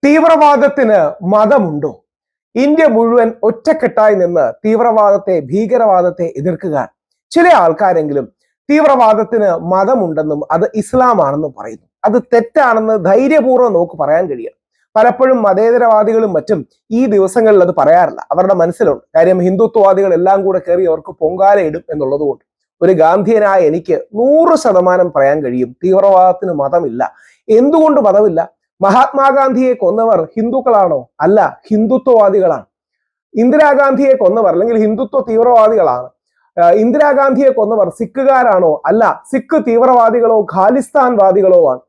തീവ്രവാദത്തിന് മതമുണ്ടോ? India മുഴുവൻ ഒറ്റക്കെട്ടായി നിന്ന് തീവ്രവാദത്തെ, ഭീകരവാദത്തെ എതിർക്കുക. ചില ആൾക്കാരെങ്കിലും തീവ്രവാദത്തിന് മതമുണ്ടെന്നും അത് ഇസ്ലാമാണെന്നും പറയുന്നു. അത് തെറ്റാണെന്ന് ധൈര്യപൂർവ്വം നമുക്ക് പറയാൻ കഴിയും. പലപ്പോഴും മതേതരവാദികളും മറ്റും ഈ ദിവസങ്ങളിൽ അത് പറയാറില്ല. അവരുടെ മനസ്സിലുണ്ട്. കാര്യം ഹിന്ദുത്വവാദികൾ എല്ലാം കൂടെ കയറി അവർക്ക് പൊങ്കാലയിടും എന്നുള്ളത് കൊണ്ട്. ഒരു ഗാന്ധിയനായ എനിക്ക് 100% പറയാൻ കഴിയും, തീവ്രവാദത്തിന് മതമില്ല. എന്തുകൊണ്ട് മതമില്ല? മഹാത്മാഗാന്ധിയെ കൊന്നവർ ഹിന്ദുക്കളാണോ? അല്ല, ഹിന്ദുത്വവാദികളാണ്. ഇന്ദിരാഗാന്ധിയെ കൊന്നവർ അല്ലെങ്കിൽ ഹിന്ദുത്വ തീവ്രവാദികളാണ്. ഇന്ദിരാഗാന്ധിയെ കൊന്നവർ സിഖുകാരാണോ? അല്ല, സിഖ് തീവ്രവാദികളോ ഖാലിസ്ഥാൻ വാദികളോ ആണ്.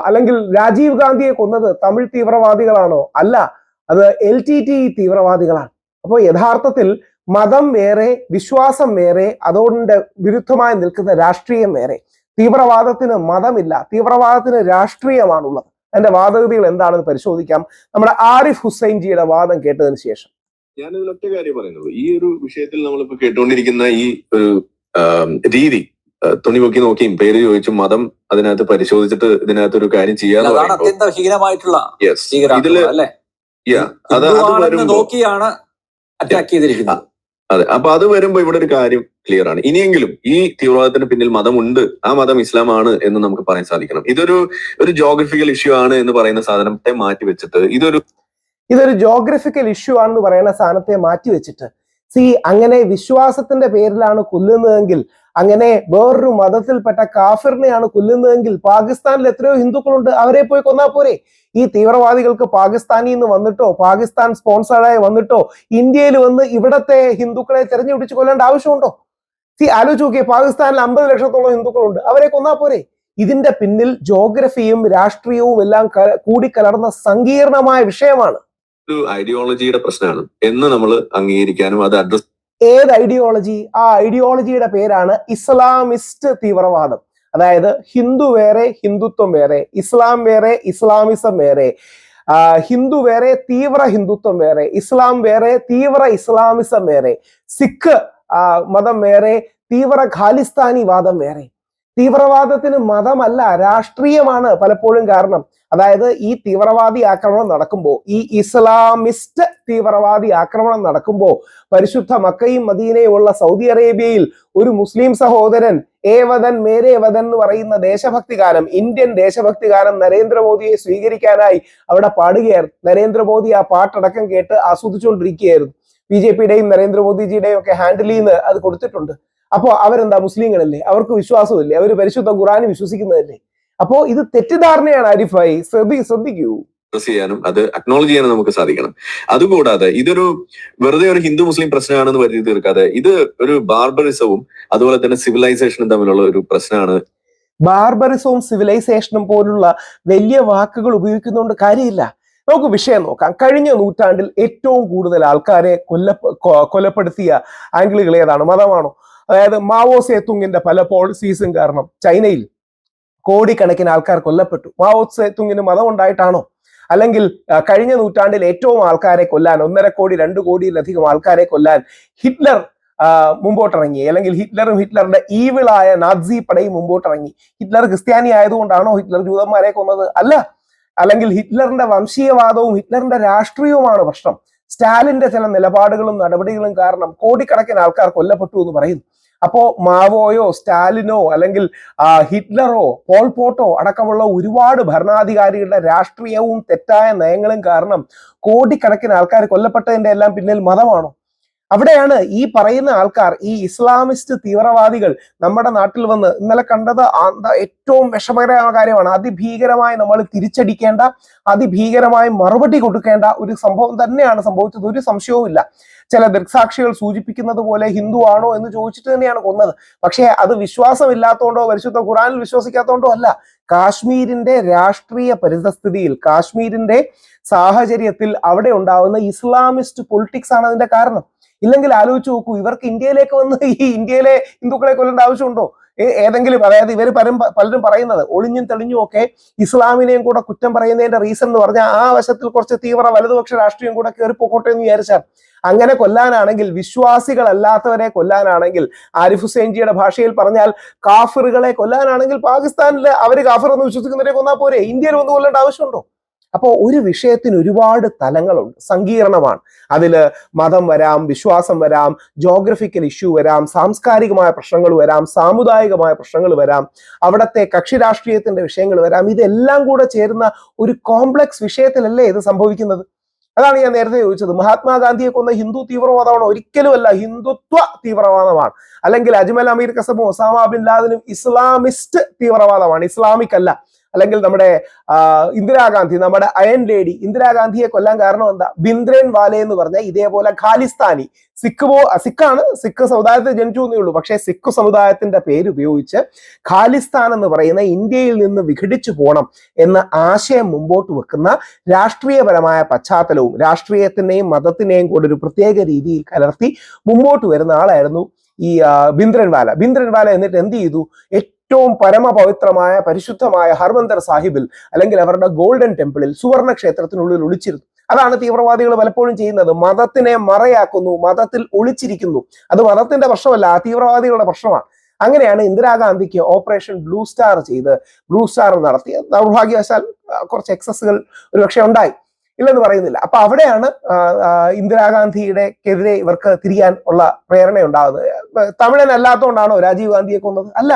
അല്ലെങ്കിൽ രാജീവ് ഗാന്ധിയെ കൊന്നത് തമിഴ് തീവ്രവാദികളാണോ? അല്ല, അത് LTTE തീവ്രവാദികളാണ്. അപ്പോൾ യഥാർത്ഥത്തിൽ മതം വേറെ, വിശ്വാസം വേറെ, അതോടെ വിരുദ്ധമായി നിൽക്കുന്ന രാഷ്ട്രീയം വേറെ. തീവ്രവാദത്തിന് മതമില്ല, തീവ്രവാദത്തിന് രാഷ്ട്രീയമാണുള്ളത്. അതിന്റെ വാദഗതികൾ എന്താണെന്ന് പരിശോധിക്കാം. നമ്മുടെ ആരിഫ് ഹുസൈൻജിയുടെ വാദം കേട്ടതിന് ശേഷം. ഞാൻ ഇതിലൊറ്റ കാര്യം പറയുന്നുള്ളൂ. ഈ ഒരു വിഷയത്തിൽ നമ്മളിപ്പോ കേട്ടുകൊണ്ടിരിക്കുന്ന ഈ ഒരു രീതി, തുണിമുക്കി നോക്കിയും പേര് ചോദിച്ചും മതം അതിനകത്ത് പരിശോധിച്ചിട്ട് ഇതിനകത്ത് ഒരു കാര്യം ചെയ്യാതെ നോക്കിയാണ് അറ്റാക്ക് ചെയ്തിരിക്കുന്നത്. അതെ, അപ്പൊ അത് വരുമ്പോ ഇവിടെ ഒരു കാര്യം ക്ലിയർ ആണ്. ഇനിയെങ്കിലും ഈ തീവ്രവാദത്തിന് പിന്നിൽ മതമുണ്ട്, ആ മതം ഇസ്ലാമാണ് എന്ന് നമുക്ക് പറയാൻ സാധിക്കണം. ഇതൊരു ജോഗ്രഫിക്കൽ ഇഷ്യൂ ആണ് എന്ന് പറയുന്ന സാധനത്തെ മാറ്റി വെച്ചിട്ട് ഇതൊരു ജോഗ്രഫിക്കൽ ഇഷ്യൂ ആണെന്ന് പറയുന്ന സാധനത്തെ മാറ്റി വെച്ചിട്ട് അങ്ങനെ വിശ്വാസത്തിന്റെ പേരിലാണ് കൊല്ലുന്നതെങ്കിൽ, അങ്ങനെ വേറൊരു മതത്തിൽപ്പെട്ട കാഫിറിനെയാണ് കൊല്ലുന്നതെങ്കിൽ പാകിസ്ഥാനിൽ എത്രയോ ഹിന്ദുക്കളുണ്ട്, അവരെ പോയി കൊന്നാ പോരെ? ഈ തീവ്രവാദികൾക്ക് പാകിസ്ഥാനിൽ നിന്ന് വന്നിട്ടോ പാകിസ്ഥാൻ സ്പോൺസേഡായി വന്നിട്ടോ ഇന്ത്യയിൽ വന്ന് ഇവിടത്തെ ഹിന്ദുക്കളെ തെരഞ്ഞുപിടിച്ച് കൊല്ലേണ്ട ആവശ്യമുണ്ടോ? ആലോചിച്ച് നോക്കിയേ, പാകിസ്ഥാനിൽ 50 ലക്ഷത്തോളം ഹിന്ദുക്കളുണ്ട്, അവരെ കൊന്നാ പോരെ? ഇതിന്റെ പിന്നിൽ ജോഗ്രഫിയും രാഷ്ട്രീയവും എല്ലാം കൂടിക്കലർന്ന സങ്കീർണമായ വിഷയമാണ്. ഒരു ഐഡിയോളജിയുടെ പ്രശ്നമാണ് എന്ന് നമ്മൾ അംഗീകരിക്കാനും അത് അഡ്രസ്. ഏത് ഐഡിയോളജി? ആ ഐഡിയോളജിയുടെ പേരാണ് ഇസ്ലാമിസ്റ്റ് തീവ്രവാദം. അതായത് ഹിന്ദു വേറെ, ഹിന്ദുത്വം വേറെ; ഇസ്ലാം വേറെ, ഇസ്ലാമിസം വേറെ; ഹിന്ദു വേറെ, തീവ്ര ഹിന്ദുത്വം വേറെ; ഇസ്ലാം വേറെ, തീവ്ര ഇസ്ലാമിസം വേറെ; സിഖ് മതം വേറെ, തീവ്ര ഖാലിസ്ഥാനി വാദം വേറെ. തീവ്രവാദത്തിന് മതമല്ല, രാഷ്ട്രീയമാണ് പലപ്പോഴും കാരണം. അതായത് ഈ തീവ്രവാദി ആക്രമണം നടക്കുമ്പോൾ, ഈ ഇസ്ലാമിസ്റ്റ് തീവ്രവാദി ആക്രമണം നടക്കുമ്പോൾ, പരിശുദ്ധ മക്കയും മദീനയും ഉള്ള സൗദി അറേബ്യയിൽ ഒരു മുസ്ലിം സഹോദരൻ ഏവദൻ മേരേ വദൻ എന്ന് പറയുന്ന ദേശഭക്തി ഗാനം, ഇന്ത്യൻ ദേശഭക്തി ഗാനം നരേന്ദ്രമോദിയെ സ്വീകരിക്കാനായി അവിടെ പാടുകയായിരുന്നു. നരേന്ദ്രമോദി ആ പാട്ടടക്കം കേട്ട് ആസ്വദിച്ചുകൊണ്ടിരിക്കുകയായിരുന്നു. BJPയുടെയും നരേന്ദ്രമോദിജിയുടെയും ഒക്കെ ഹാൻഡിലിൽ നിന്ന് അത് കൊടുത്തിട്ടുണ്ട്. അപ്പോ അവരെന്താ, മുസ്ലിങ്ങളല്ലേ? അവർക്ക് വിശ്വാസമില്ലേ? അവർ പരിശുദ്ധ ഖുർആനിൽ വിശ്വസിക്കുന്നതല്ലേ? അപ്പോ ഇത് തെറ്റിദ്ധാരണയാണ് ആരിഫായി, ശ്രദ്ധിക്കൂ. ചെയ്യാനും അത് അക്നോളജ് ചെയ്യാനും നമുക്ക് സാധിക്കണം. അതുകൂടാതെ ഇതൊരു വെറുതെ ഒരു ഹിന്ദു മുസ്ലിം പ്രശ്നമാണെന്ന് വരുത്തി തീർക്കാതെ ഇത് ഒരു ബാർബറിസവും അതുപോലെ തന്നെ സിവിലൈസേഷനും തമ്മിലുള്ള ഒരു പ്രശ്നമാണ്. ബാർബറിസവും സിവിലൈസേഷനും പോലുള്ള വലിയ വാക്കുകൾ ഉപയോഗിക്കുന്നതുകൊണ്ട് കാര്യമില്ല. നമുക്ക് വിഷയം നോക്കാം. കഴിഞ്ഞ നൂറ്റാണ്ടിൽ ഏറ്റവും കൂടുതൽ ആൾക്കാരെ കൊലപ്പെടുത്തിയ ആംഗിളുകൾ ഏതാണ്? മതമാണോ? അതായത് മാവോ സേതുങ്ങിന്റെ പല പോളിസീസും കാരണം ചൈനയിൽ കോടിക്കണക്കിന് ആൾക്കാർ കൊല്ലപ്പെട്ടു. മാവോ സേതുങ്ങിന് മതം ഉണ്ടായിട്ടാണോ? അല്ലെങ്കിൽ കഴിഞ്ഞ നൂറ്റാണ്ടിൽ ഏറ്റവും ആൾക്കാരെ കൊല്ലാൻ, 1.5 കോടി 2 കോടിയിലധികം ആൾക്കാരെ കൊല്ലാൻ ഹിറ്റ്ലർ മുമ്പോട്ടിറങ്ങി, അല്ലെങ്കിൽ ഹിറ്റ്ലറിന്റെ ഈവിളായ നാസി പടയും മുമ്പോട്ടിറങ്ങി. ഹിറ്റ്ലർ ക്രിസ്ത്യാനി ആയതുകൊണ്ടാണോ ഹിറ്റ്ലർ ജൂതന്മാരെ കൊന്നത്? അല്ല. അല്ലെങ്കിൽ ഹിറ്റ്ലറിന്റെ വംശീയവാദവും ഹിറ്റ്ലറിന്റെ രാഷ്ട്രീയവുമാണ് പ്രശ്നം. സ്റ്റാലിന്റെ ചില നിലപാടുകളും നടപടികളും കാരണം കോടിക്കണക്കിന് ആൾക്കാർ കൊല്ലപ്പെട്ടു എന്ന് പറയുന്നു. അപ്പോ മാവോയോ സ്റ്റാലിനോ അല്ലെങ്കിൽ ഹിറ്റ്ലറോ പോൾപോട്ടോ അടക്കമുള്ള ഒരുപാട് ഭരണാധികാരികളുടെ രാഷ്ട്രീയവും തെറ്റായ നയങ്ങളും കാരണം കോടിക്കണക്കിന് ആൾക്കാർ കൊല്ലപ്പെട്ടതിന്റെ എല്ലാം പിന്നിൽ മതമാണോ? അവിടെയാണ് ഈ പറയുന്ന ആൾക്കാർ, ഈ ഇസ്ലാമിസ്റ്റ് തീവ്രവാദികൾ നമ്മുടെ നാട്ടിൽ വന്ന് ഇന്നലെ കണ്ടത് ഏറ്റവും വിഷമകരമായ കാര്യമാണ്. അതിഭീകരമായി നമ്മൾ തിരിച്ചടിക്കേണ്ട, അതിഭീകരമായി മറുപടി കൊടുക്കേണ്ട ഒരു സംഭവം തന്നെയാണ് സംഭവിച്ചത്, ഒരു സംശയവുമില്ല. ചില ദൃക്സാക്ഷികൾ സൂചിപ്പിക്കുന്നത് പോലെ ഹിന്ദു ആണോ എന്ന് ചോദിച്ചിട്ട് തന്നെയാണ് കൊന്നത്. പക്ഷേ അത് വിശ്വാസമില്ലാത്തതുകൊണ്ടോ പരിശുദ്ധ ഖുർആനിൽ വിശ്വസിക്കാത്തതുകൊണ്ടോ അല്ല. കാശ്മീരിന്റെ രാഷ്ട്രീയ പരിതസ്ഥിതിയിൽ, കാശ്മീരിന്റെ സാഹചര്യത്തിൽ അവിടെ ഉണ്ടാവുന്ന ഇസ്ലാമിസ്റ്റ് പൊളിറ്റിക്സ് ആണ് അതിന്റെ കാരണം. ഇല്ലെങ്കിൽ ആലോചിച്ച് നോക്കൂ, ഇവർക്ക് ഇന്ത്യയിലേക്ക് വന്ന് ഈ ഇന്ത്യയിലെ ഹിന്ദുക്കളെ കൊല്ലേണ്ട ആവശ്യമുണ്ടോ? ഏതെങ്കിലും, അതായത് ഇവർ പലരും പറയുന്നത് ഒളിഞ്ഞും തെളിഞ്ഞും ഒക്കെ ഇസ്ലാമിനെയും കൂടെ കുറ്റം പറയുന്നതിന്റെ റീസൺ എന്ന് പറഞ്ഞാൽ ആ വശത്തിൽ കുറച്ച് തീവ്ര വലതുപക്ഷ രാഷ്ട്രീയം കൂടെ കയറിപ്പോക്കോട്ടെ എന്ന് വിചാരിച്ചാൽ. അങ്ങനെ കൊല്ലാനാണെങ്കിൽ, വിശ്വാസികളല്ലാത്തവരെ കൊല്ലാനാണെങ്കിൽ, ആരിഫ് ഹുസൈൻജിയുടെ ഭാഷയിൽ പറഞ്ഞാൽ കാഫിറുകളെ കൊല്ലാനാണെങ്കിൽ പാകിസ്ഥാനിൽ അവർ കാഫിർ എന്ന് വിശ്വസിക്കുന്നവരെ കൊന്നാൽ പോരെ? ഇന്ത്യയിൽ വന്ന് കൊല്ലേണ്ട ആവശ്യമുണ്ടോ? അപ്പോൾ ഒരു വിഷയത്തിന് ഒരുപാട് തലങ്ങളുണ്ട്, സങ്കീർണമാണ്. അതില് മതം വരാം, വിശ്വാസം വരാം, ജോഗ്രഫിക്കൽ ഇഷ്യൂ വരാം, സാംസ്കാരികമായ പ്രശ്നങ്ങൾ വരാം, സാമുദായികമായ പ്രശ്നങ്ങൾ വരാം, അവിടത്തെ കക്ഷി രാഷ്ട്രീയത്തിന്റെ വിഷയങ്ങൾ വരാം. ഇതെല്ലാം കൂടെ ചേരുന്ന ഒരു കോംപ്ലക്സ് വിഷയത്തിലല്ലേ ഇത് സംഭവിക്കുന്നത്? അതാണ് ഞാൻ നേരത്തെ ചോദിച്ചത്. മഹാത്മാഗാന്ധിയെ കൊന്ന ഹിന്ദു തീവ്രവാദമാണോ? ഒരിക്കലുമല്ല, ഹിന്ദുത്വ തീവ്രവാദമാണ്. അല്ലെങ്കിൽ അജ്മൽ അമീർ കസബും ഒസാമ ബിൻ ലാദനും ഇസ്ലാമിസ്റ്റ് തീവ്രവാദമാണ്, ഇസ്ലാമിക് അല്ല. അല്ലെങ്കിൽ നമ്മുടെ ഇന്ദിരാഗാന്ധി, നമ്മുടെ അയൺ ലേഡി ഇന്ദിരാഗാന്ധിയെ കൊല്ലാൻ കാരണം എന്താ? ബിന്ദ്രൻ വാലെ എന്ന് പറഞ്ഞ ഇതേപോലെ ഖാലിസ്ഥാനി സിഖാണ്, സിഖ് സമുദായത്തിൽ ജനിച്ചു എന്നേ ഉള്ളൂ. പക്ഷേ സിഖ് സമുദായത്തിന്റെ പേര് ഉപയോഗിച്ച് ഖാലിസ്ഥാൻ എന്ന് പറയുന്ന ഇന്ത്യയിൽ നിന്ന് വിഘടിച്ചു പോകണം എന്ന ആശയം മുമ്പോട്ട് വെക്കുന്ന രാഷ്ട്രീയപരമായ പശ്ചാത്തലവും രാഷ്ട്രീയത്തിനെയും മതത്തിനെയും കൂടെ ഒരു പ്രത്യേക രീതിയിൽ കലർത്തി മുമ്പോട്ട് വരുന്ന ആളായിരുന്നു ഈ ബിന്ദ്രൻവാല. ബിന്ദ്രൻവാല എന്നിട്ട് എന്ത് ചെയ്തു? ഏറ്റവും പരമപവിത്രമായ പരിശുദ്ധമായ ഹർമന്ദർ സാഹിബിൽ അല്ലെങ്കിൽ അവരുടെ ഗോൾഡൻ ടെമ്പിളിൽ, സുവർണ ക്ഷേത്രത്തിനുള്ളിൽ ഒളിച്ചിരുന്നു. അതാണ് തീവ്രവാദികൾ പലപ്പോഴും ചെയ്യുന്നത്. മതത്തിനെ മറയാക്കുന്നു, മതത്തിൽ ഒളിച്ചിരിക്കുന്നു. അത് മതത്തിന്റെ പ്രശ്നമല്ല, ആ തീവ്രവാദികളുടെ പ്രശ്നമാണ്. അങ്ങനെയാണ് ഇന്ദിരാഗാന്ധിക്ക് ഓപ്പറേഷൻ ബ്ലൂ സ്റ്റാർ ചെയ്ത് ബ്ലൂ സ്റ്റാർ നടത്തിയ. ദൗർഭാഗ്യവശാൽ കുറച്ച് എക്സസുകൾ ഒരുപക്ഷെ ഉണ്ടായി, ഇല്ലെന്ന് പറയുന്നില്ല. അപ്പൊ അവിടെയാണ് ഇന്ദിരാഗാന്ധിയുടെക്കെതിരെ ഇവർക്ക് തിരിയാൻ ഉള്ള പ്രേരണ ഉണ്ടാകുന്നത്. തമിഴൻ അല്ലാത്തതുകൊണ്ടാണോ രാജീവ് ഗാന്ധിയെ കൊന്നത്? അല്ല,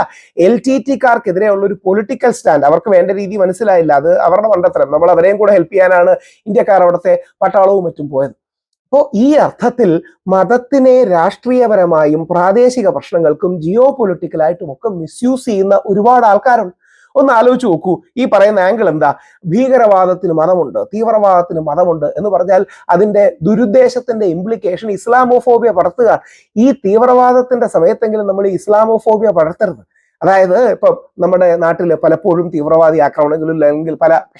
LTTക്കാർക്കെതിരെ ഉള്ള ഒരു പൊളിറ്റിക്കൽ സ്റ്റാൻഡ് അവർക്ക് വേണ്ട രീതി മനസ്സിലായില്ല. അത് അവരുടെ മണ്ടത്തരം. നമ്മൾ അവരെയും കൂടെ ഹെൽപ്പ് ചെയ്യാനാണ് ഇന്ത്യക്കാർ അവിടുത്തെ പട്ടാളവും മറ്റും പോയത്. അപ്പോൾ ഈ അർത്ഥത്തിൽ മതത്തിനെ രാഷ്ട്രീയപരമായും പ്രാദേശിക പ്രശ്നങ്ങൾക്കും ജിയോ പൊളിറ്റിക്കലായിട്ടും ഒക്കെ മിസ്യൂസ് ചെയ്യുന്ന ഒരുപാട് ആൾക്കാരുണ്ട്. ഒന്ന് ആലോചിച്ച് നോക്കൂ, ഈ പറയുന്ന ആംഗിൾ എന്താ? ഭീകരവാദത്തിന് മതമുണ്ട്, തീവ്രവാദത്തിന് മതമുണ്ട് എന്ന് പറഞ്ഞാൽ അതിന്റെ ദുരുദ്ദേശത്തിന്റെ ഇംപ്ലിക്കേഷൻ ഇസ്ലാമോഫോബിയ പടർത്തുക. ഈ തീവ്രവാദത്തിന്റെ സമയത്തെങ്കിലും നമ്മൾ ഇസ്ലാമോഫോബിയ പടർത്തരുത്. അതായത് ഇപ്പൊ നമ്മുടെ നാട്ടിൽ പലപ്പോഴും തീവ്രവാദി ആക്രമണങ്ങളും അല്ലെങ്കിൽ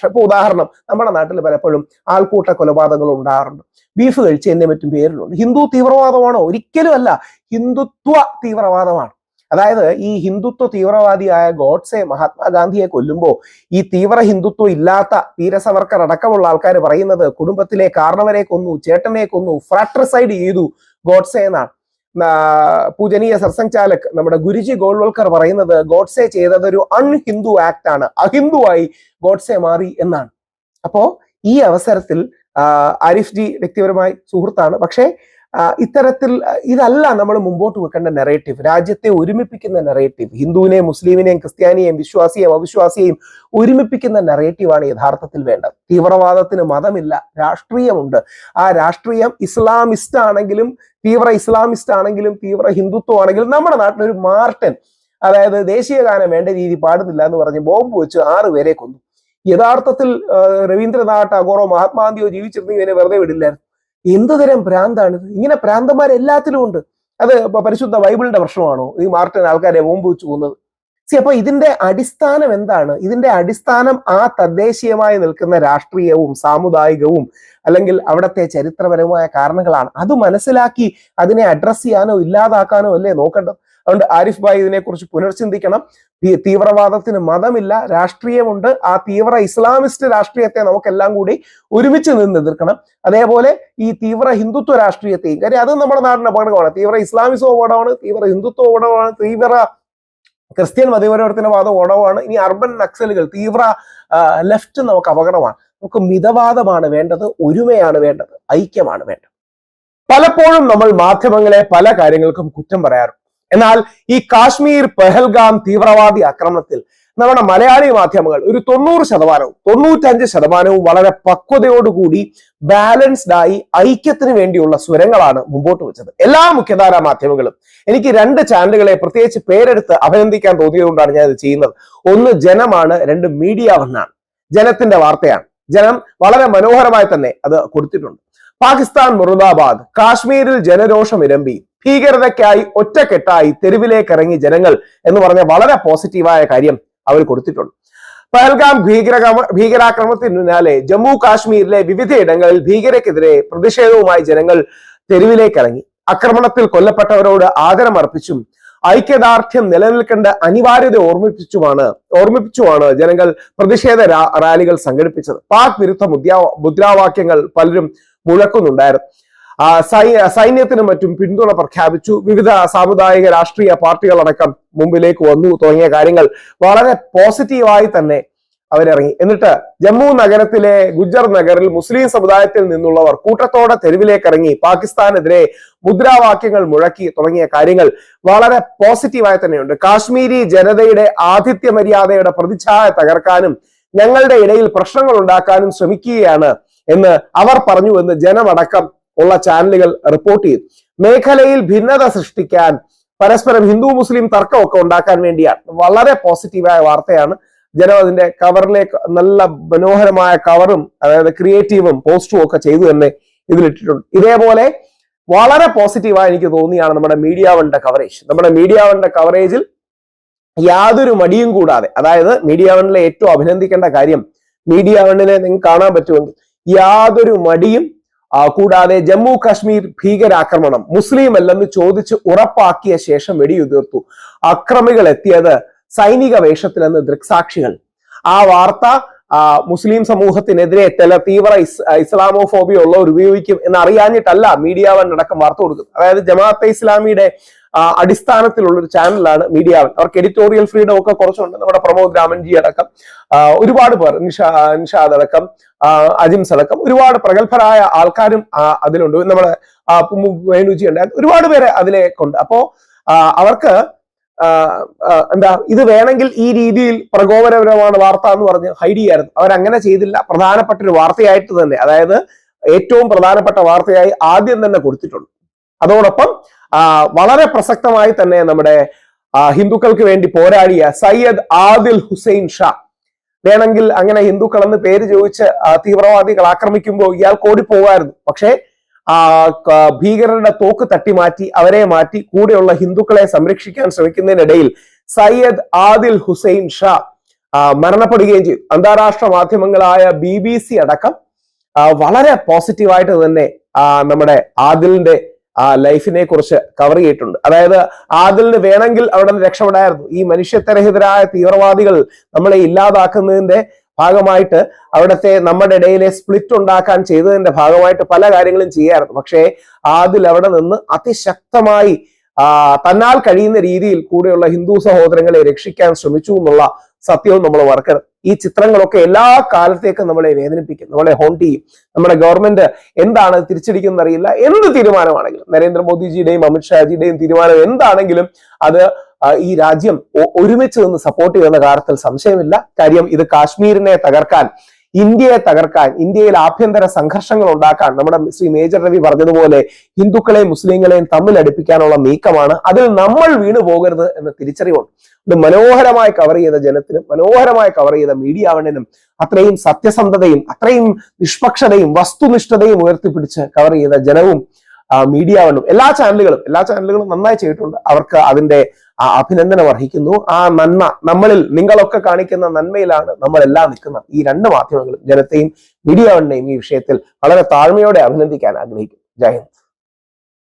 ഇപ്പൊ ഉദാഹരണം, നമ്മുടെ നാട്ടിൽ പലപ്പോഴും ആൾക്കൂട്ട കൊലപാതകങ്ങൾ ഉണ്ടാകാറുണ്ട്. ബീഫ് കഴിച്ചതിന്റെ മറ്റും പേരിലുണ്ട്. ഹിന്ദു തീവ്രവാദമാണോ? ഒരിക്കലും അല്ല, ഹിന്ദുത്വ തീവ്രവാദമാണ്. അതായത് ഈ ഹിന്ദുത്വ തീവ്രവാദിയായ ഗോഡ്സെ മഹാത്മാഗാന്ധിയെ കൊല്ലുമ്പോൾ ഈ തീവ്ര ഹിന്ദുത്വം ഇല്ലാത്ത വീര സവർക്കർ അടക്കമുള്ള ആൾക്കാർ പറയുന്നത് കുടുംബത്തിലെ കാരണവരെ കൊന്നു, ചേട്ടനെ കൊന്നു, ഫ്രാട്രിസൈഡ് ചെയ്തു ഗോഡ്സെ എന്നാണ്. പൂജനീയ സർസംഘ് ചാലക് നമ്മുടെ ഗുരുജി ഗോൾവൽക്കർ പറയുന്നത് ഗോഡ്സെ ചെയ്തത് ഒരു അൺഹിന്ദു ആക്ട് ആണ്, അഹിന്ദുവായി ഗോഡ്സെ മാറി എന്നാണ്. അപ്പോ ഈ അവസരത്തിൽ ആരിഫ് ജി വ്യക്തിപരമായി സുഹൃത്താണ്. പക്ഷേ ഇത്തരത്തിൽ ഇതല്ല നമ്മൾ മുമ്പോട്ട് വെക്കേണ്ട നെറേറ്റീവ്. രാജ്യത്തെ ഒരുമിപ്പിക്കുന്ന നെറേറ്റീവ്, ഹിന്ദുവിനെയും മുസ്ലിമിനെയും ക്രിസ്ത്യാനിയെയും വിശ്വാസിയെയും അവിശ്വാസിയെയും ഒരുമിപ്പിക്കുന്ന നെറേറ്റീവാണ് യഥാർത്ഥത്തിൽ വേണ്ടത്. തീവ്രവാദത്തിന് മതമില്ല, രാഷ്ട്രീയമുണ്ട്. ആ രാഷ്ട്രീയം ഇസ്ലാമിസ്റ്റ് ആണെങ്കിലും തീവ്ര ഇസ്ലാമിസ്റ്റ് ആണെങ്കിലും തീവ്ര ഹിന്ദുത്വം ആണെങ്കിലും നമ്മുടെ നാട്ടിലൊരു മാർട്ടൻ, അതായത് ദേശീയ ഗാനം വേണ്ട രീതി പാടുന്നില്ല എന്ന് പറഞ്ഞ് ബോംബ് വെച്ച് 6 പേരെ കൊന്നു. യഥാർത്ഥത്തിൽ രവീന്ദ്രനാഥ് ടാഗോറോ മഹാത്മാഗാന്ധിയോ ജീവിച്ചിരുന്നെങ്കിൽ ഇവനെ വെറുതെ വിടില്ലായിരുന്നു. എന്തുതരം ഭ്രാന്താണിത്? ഇങ്ങനെ ഭ്രാന്തന്മാർ എല്ലാത്തിലും ഉണ്ട്. അത് പരിശുദ്ധ ബൈബിളിന്റെ പ്രശ്നമാണോ ഈ മാർട്ടിൻ ആൾക്കാരെ ബോംബ് വെച്ച് പോകുന്നത്? അപ്പൊ ഇതിന്റെ അടിസ്ഥാനം എന്താണ്? ഇതിന്റെ അടിസ്ഥാനം ആ തദ്ദേശീയമായി നിൽക്കുന്ന രാഷ്ട്രീയവും സാമുദായികവും അല്ലെങ്കിൽ അവിടുത്തെ ചരിത്രപരമായ കാരണങ്ങളാണ്. അത് മനസ്സിലാക്കി അതിനെ അഡ്രസ് ചെയ്യാനോ ഇല്ലാതാക്കാനോ അല്ലേ നോക്കേണ്ടത്. അതുകൊണ്ട് ആരിഫ് ഭായ് ഇതിനെക്കുറിച്ച് പുനർചിന്തിക്കണം. തീവ്രവാദത്തിന് മതമില്ല, രാഷ്ട്രീയമുണ്ട്. ആ തീവ്ര ഇസ്ലാമിസ്റ്റ് രാഷ്ട്രീയത്തെ നമുക്കെല്ലാം കൂടി ഒരുമിച്ച് നിന്ന് എതിർക്കണം. അതേപോലെ ഈ തീവ്ര ഹിന്ദുത്വ രാഷ്ട്രീയത്തെയും, കാര്യം അത് നമ്മുടെ നാടിന്റെ അപകടമാണ്. തീവ്ര ഇസ്ലാമിസം അപകടമാണ്, തീവ്ര ഹിന്ദുത്വ അപകടമാണ്, തീവ്ര ക്രിസ്ത്യൻ മതപരിവർത്തനവാദം അപകടമാണ്. ഇനി അർബൻ നക്സലുകൾ, തീവ്ര ലെഫ്റ്റ് നമുക്ക് അപകടമാണ്. നമുക്ക് മിതവാദമാണ് വേണ്ടത്, ഒരുമയാണ് വേണ്ടത്, ഐക്യമാണ് വേണ്ടത്. പലപ്പോഴും നമ്മൾ മാധ്യമങ്ങളെ പല കാര്യങ്ങൾക്കും കുറ്റം പറയാറുണ്ട്. എന്നാൽ ഈ കാശ്മീർ പെഹൽഗാം തീവ്രവാദി ആക്രമണത്തിൽ നമ്മുടെ മലയാളി മാധ്യമങ്ങൾ ഒരു 90%, 95% വളരെ പക്വതയോടുകൂടി ബാലൻസ്ഡ് ആയി ഐക്യത്തിന് വേണ്ടിയുള്ള സ്വരങ്ങളാണ് മുമ്പോട്ട് വെച്ചത്. എല്ലാ മുഖ്യധാരാ മാധ്യമങ്ങളും. എനിക്ക് 2 ചാനലുകളെ പ്രത്യേകിച്ച് പേരെടുത്ത് അഭിനന്ദിക്കാൻ തോന്നിയതുകൊണ്ടാണ് ഞാൻ ഇത് ചെയ്യുന്നത്. ഒന്ന് ജനമാണ്, 2 മീഡിയ വണ്ണാണ്. ജനത്തിന്റെ വാർത്തയാണ്. ജനം വളരെ മനോഹരമായി തന്നെ അത് കൊടുത്തിട്ടുണ്ട്. പാകിസ്ഥാൻ മുർദാബാദ്, കാശ്മീരിൽ ജനരോഷം ഇരമ്പി, ഭീകരതയ്ക്കായി ഒറ്റക്കെട്ടായി തെരുവിലേക്ക് ഇറങ്ങി ജനങ്ങൾ എന്ന് പറഞ്ഞ വളരെ പോസിറ്റീവായ കാര്യം അവർ കൊടുത്തിട്ടുണ്ട്. പഹൽഗാം ഭീകരാക്രമണത്തിന് പിന്നാലെ ജമ്മു കാശ്മീരിലെ വിവിധയിടങ്ങളിൽ ഭീകരക്കെതിരെ പ്രതിഷേധവുമായി ജനങ്ങൾ തെരുവിലേക്ക് ഇറങ്ങി. ആക്രമണത്തിൽ കൊല്ലപ്പെട്ടവരോട് ആദരമർപ്പിച്ചും ഐക്യദാർഢ്യം നിലനിൽക്കേണ്ട അനിവാര്യത ഓർമ്മിപ്പിച്ചുമാണ് ജനങ്ങൾ പ്രതിഷേധ റാലികൾ സംഘടിപ്പിച്ചത്. പാക് വിരുദ്ധ മുദ്രാവാക്യങ്ങൾ പലരും മുഴക്കുന്നുണ്ടായിരുന്നു. സൈന്യത്തിനും മറ്റും പിന്തുണ പ്രഖ്യാപിച്ചു. വിവിധ സാമുദായിക രാഷ്ട്രീയ പാർട്ടികളടക്കം മുമ്പിലേക്ക് വന്നു തുടങ്ങിയ കാര്യങ്ങൾ വളരെ പോസിറ്റീവായി തന്നെ അവരിറങ്ങി. എന്നിട്ട് ജമ്മു നഗരത്തിലെ ഗുജ്ജർ നഗറിൽ മുസ്ലിം സമുദായത്തിൽ നിന്നുള്ളവർ കൂട്ടത്തോടെ തെരുവിലേക്ക് ഇറങ്ങി പാകിസ്ഥാനെതിരെ മുദ്രാവാക്യങ്ങൾ മുഴക്കി തുടങ്ങിയ കാര്യങ്ങൾ വളരെ പോസിറ്റീവായി തന്നെയുണ്ട്. കാശ്മീരി ജനതയുടെ ആതിഥ്യ മര്യാദയുടെ പ്രതിച്ഛായ തകർക്കാനും ഞങ്ങളുടെ ഇടയിൽ പ്രശ്നങ്ങൾ ഉണ്ടാക്കാനും ശ്രമിക്കുകയാണ് എന്ന് അവർ പറഞ്ഞു എന്ന് ജനമടക്കം ഉള്ള ചാനലുകൾ റിപ്പോർട്ട് ചെയ്തു. മേഖലയിൽ ഭിന്നത സൃഷ്ടിക്കാൻ, പരസ്പരം ഹിന്ദു മുസ്ലിം തർക്കമൊക്കെ ഉണ്ടാക്കാൻ വേണ്ടിയാണ്. വളരെ പോസിറ്റീവായ വാർത്തയാണ്. ജനം അതിന്റെ കവറിലേക്ക് നല്ല മനോഹരമായ കവറും അതായത് ക്രിയേറ്റീവും പോസ്റ്റും ഒക്കെ ചെയ്തു തന്നെ ഇതിലിട്ടിട്ടുണ്ട്. ഇതേപോലെ വളരെ പോസിറ്റീവായി എനിക്ക് തോന്നിയാണ് നമ്മുടെ മീഡിയ വണ്ണിന്റെ കവറേജ്. നമ്മുടെ മീഡിയ വണ്ണിന്റെ കവറേജിൽ യാതൊരു മടിയും കൂടാതെ, അതായത് മീഡിയ വണ്ണിലെ ഏറ്റവും അഭിനന്ദിക്കേണ്ട കാര്യം, മീഡിയ വണ്ണിനെ നിങ്ങൾക്ക് കാണാൻ പറ്റുമെങ്കിൽ യാതൊരു മടിയും കൂടാതെ ജമ്മു കാശ്മീർ ഭീകരാക്രമണം മുസ്ലിം അല്ലെന്ന് ചോദിച്ച് ഉറപ്പാക്കിയ ശേഷം വെടിയുതിർത്തു. അക്രമികൾ എത്തിയത് സൈനിക വേഷത്തിലെന്ന് ദൃക്സാക്ഷികൾ. ആ വാർത്ത മുസ്ലിം സമൂഹത്തിനെതിരെ ചില തീവ്ര ഇസ്ലാമോഫോബിയ ഉള്ളവർ ഉപയോഗിക്കും എന്ന് അറിയാഞ്ഞിട്ടല്ല മീഡിയ വൺ അടക്കം വാർത്ത കൊടുക്കുന്നത്. അതായത് ജമാഅത്തെ ഇസ്ലാമിയുടെ അടിസ്ഥാനത്തിലുള്ള ഒരു ചാനലാണ് മീഡിയ വൺ. അവർക്ക് എഡിറ്റോറിയൽ ഫ്രീഡം ഒക്കെ കുറച്ചുണ്ട്. നമ്മുടെ പ്രമോദ് രാമൻജി അടക്കം ഒരുപാട് പേർ, നിഷാദ് അടക്കം, അജിംസ് അടക്കം ഒരുപാട് പ്രഗത്ഭരായ ആൾക്കാരും അതിലുണ്ട്. നമ്മുടെ വേണുജി ഉണ്ട്, ഒരുപാട് പേരെ അതിലേക്കുണ്ട്. അപ്പോ അവർക്ക് എന്താ ഇത് വേണമെങ്കിൽ ഈ രീതിയിൽ പ്രകോപനപരമാണ് വാർത്ത എന്ന് പറഞ്ഞ് ഹൈഡ് ചെയ്യായിരുന്നു. അവരങ്ങനെ ചെയ്തില്ല. പ്രധാനപ്പെട്ട ഒരു വാർത്തയായിട്ട് തന്നെ, അതായത് ഏറ്റവും പ്രധാനപ്പെട്ട വാർത്തയായി ആദ്യം തന്നെ കൊടുത്തിട്ടുണ്ട്. അതോടൊപ്പം വളരെ പ്രസക്തമായി തന്നെ നമ്മുടെ ഹിന്ദുക്കൾക്ക് വേണ്ടി പോരാടിയ സയ്യദ് ആദിൽ ഹുസൈൻ ഷാ, വേണമെങ്കിൽ അങ്ങനെ ഹിന്ദുക്കൾ എന്ന് പേര് ചോദിച്ച് തീവ്രവാദികൾ ആക്രമിക്കുമ്പോൾ ഇയാൾക്ക് ഓടിപ്പോവായിരുന്നു. പക്ഷേ ഭീകരരുടെ തോക്ക് തട്ടിമാറ്റി അവരെ മാറ്റി കൂടെയുള്ള ഹിന്ദുക്കളെ സംരക്ഷിക്കാൻ ശ്രമിക്കുന്നതിനിടയിൽ സയ്യദ് ആദിൽ ഹുസൈൻ ഷാ മരണപ്പെടുകയും ചെയ്തു. അന്താരാഷ്ട്ര മാധ്യമങ്ങളായ BBC അടക്കം വളരെ പോസിറ്റീവായിട്ട് തന്നെ നമ്മുടെ ആദിലിന്റെ ലൈഫിനെ കുറിച്ച് കവർ ചെയ്തിട്ടുണ്ട്. അതായത് ആദിലിന് വേണമെങ്കിൽ അവിടെ നിന്ന് രക്ഷപ്പെടായിരുന്നു. ഈ മനുഷ്യത്വരഹിതരായ തീവ്രവാദികൾ നമ്മളെ ഇല്ലാതാക്കുന്നതിന്റെ ഭാഗമായിട്ട്, അവിടുത്തെ നമ്മുടെ ഇടയിലെ സ്പ്ലിറ്റ് ഉണ്ടാക്കാൻ ചെയ്തതിന്റെ ഭാഗമായിട്ട് പല കാര്യങ്ങളും ചെയ്യാറുണ്ട്. പക്ഷേ ആദിൽ അവിടെ നിന്ന് അതിശക്തമായി തന്നാൽ കഴിയുന്ന രീതിയിൽ കൂടെയുള്ള ഹിന്ദു സഹോദരങ്ങളെ രക്ഷിക്കാൻ ശ്രമിച്ചു എന്നുള്ള സത്യവും നമ്മൾ മറക്കണം. ഈ ചിത്രങ്ങളൊക്കെ എല്ലാ കാലത്തേക്കും നമ്മളെ വേദനിപ്പിക്കും, നമ്മളെ ഹോണ്ട് ചെയ്യും. നമ്മുടെ ഗവൺമെന്റ് എന്താണ് തിരിച്ചടിക്കുന്നത് അറിയില്ല. എന്ത് തീരുമാനമാണെങ്കിലും, നരേന്ദ്രമോദിജിയുടെയും അമിത്ഷാജിയുടെയും തീരുമാനം എന്താണെങ്കിലും അത് ഈ രാജ്യം ഒരുമിച്ച് നിന്ന് സപ്പോർട്ട് ചെയ്യുന്ന കാര്യത്തിൽ സംശയമില്ല. കാര്യം ഇത് കാശ്മീരിനെ തകർക്കാൻ, ഇന്ത്യയെ തകർക്കാൻ, ഇന്ത്യയിൽ ആഭ്യന്തര സംഘർഷങ്ങൾ ഉണ്ടാക്കാൻ, നമ്മുടെ ശ്രീ മേജർ രവി പറഞ്ഞതുപോലെ ഹിന്ദുക്കളെയും മുസ്ലിങ്ങളെയും തമ്മിൽ അടുപ്പിക്കാനുള്ള നീക്കമാണ്. അതിൽ നമ്മൾ വീണു പോകരുത് എന്ന തിരിച്ചറിവുണ്ട്. ഇത് മനോഹരമായി കവർ ചെയ്ത ജനത്തിനും മനോഹരമായി കവർ ചെയ്ത മീഡിയ വണ്ണിനും അത്രയും സത്യസന്ധതയും അത്രയും നിഷ്പക്ഷതയും വസ്തുനിഷ്ഠതയും ഉയർത്തിപ്പിടിച്ച് കവർ ചെയ്ത ജനവും മീഡിയ വണ്ണും എല്ലാ ചാനലുകളും നന്നായി ചെയ്തിട്ടുണ്ട്. അവർക്ക് അതിന്റെ അഭിനന്ദനം അർഹിക്കുന്നു. ആ നന്മ നമ്മളിൽ, നിങ്ങളൊക്കെ കാണിക്കുന്ന നന്മയിലാണ് നമ്മളെല്ലാം നിൽക്കുന്നത്. ഈ രണ്ട് മാധ്യമങ്ങളും ജനത്തെയും മീഡിയ വണ്ണിനെയും ഈ വിഷയത്തിൽ വളരെ താഴ്മയോടെ അഭിനന്ദിക്കാൻ ആഗ്രഹിക്കുന്നു. ജയ് ഹിന്ദ്.